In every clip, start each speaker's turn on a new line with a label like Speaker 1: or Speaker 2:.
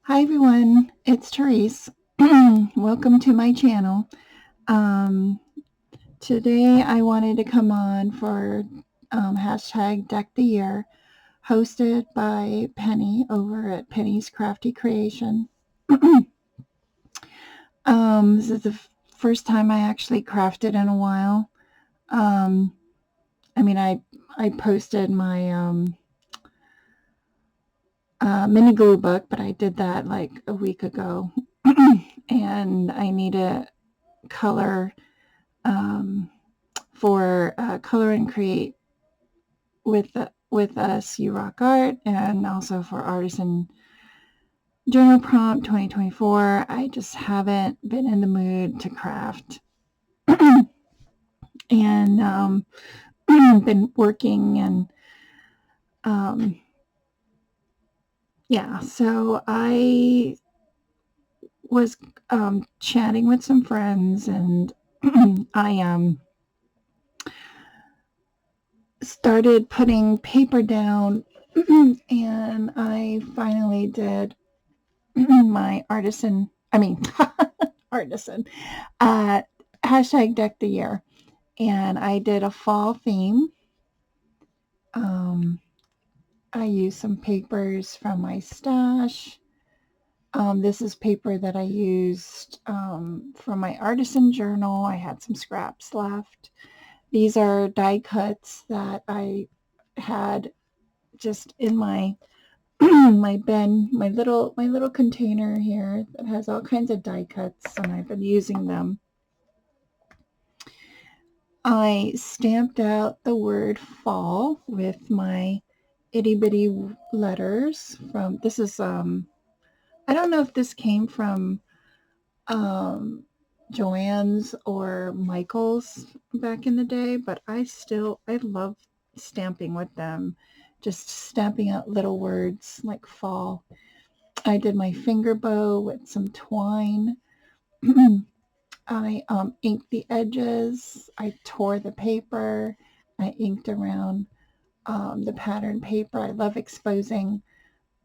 Speaker 1: Hi everyone, it's Tereese. Welcome to my channel. Um, Today I wanted to come on for hashtag Deck the Year, hosted by Penny over at Penny's Crafty Creation. This is the first time I actually crafted in a while. Um, I posted my mini glue book, but I did that like a week ago, and I need to color for Color and Create with us, You Rock Art, and also for Artisan Journal Prompt 2024. I just haven't been in the mood to craft, and been working and um, yeah. So I was chatting with some friends, and I started putting paper down, and I finally did my artisan, uh, hashtag Deck the Year. And I did a fall theme. Um, I used some papers from my stash. This is paper that I used from my artisan journal. I had some scraps left. These are die cuts that I had just in my my bin, my little container here that has all kinds of die cuts, and I've been using them. I stamped out the word fall with my itty bitty letters from this is I don't know if this came from um Joann's or Michael's back in the day, but I love stamping with them, just stamping out little words like fall. I did my finger bow with some twine. I inked the edges. I tore the paper. I inked around the pattern paper. I love exposing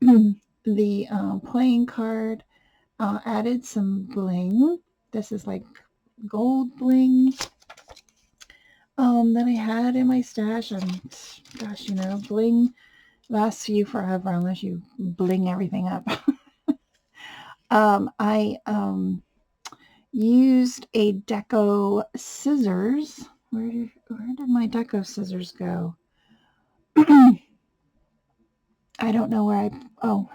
Speaker 1: the playing card. Added some bling. This is like gold bling that I had in my stash. And gosh, bling lasts you forever unless you bling everything up. I used a deco scissors. Where did my deco scissors go? I don't know where oh,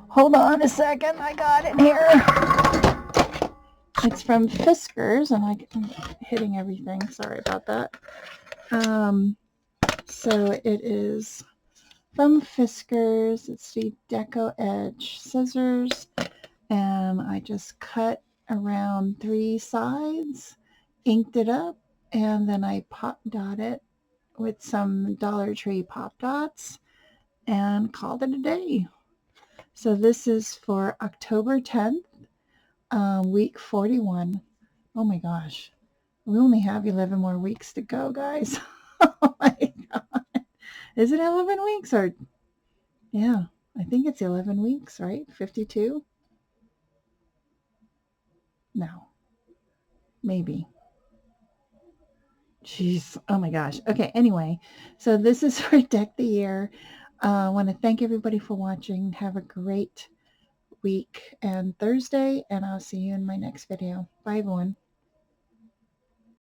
Speaker 1: hold on a second. I got it here. It's from Fiskars, and I'm hitting everything. Sorry about that. So it is from Fiskars. It's the Deco Edge scissors, and I just cut around 3 sides, inked it up, and then I pop dot it with some Dollar Tree pop dots and called it a day. So this is for October 10th, week 41. Oh my gosh. We only have 11 more weeks to go, guys. Oh my God. Is it 11 weeks or, yeah, I think it's 11 weeks, right? 52? No, maybe. Jeez. Oh my gosh. Okay. Anyway, so this is for Deck the Year. I want to thank everybody for watching. Have a great week and Thursday, and I'll see you in my next video. Bye, everyone.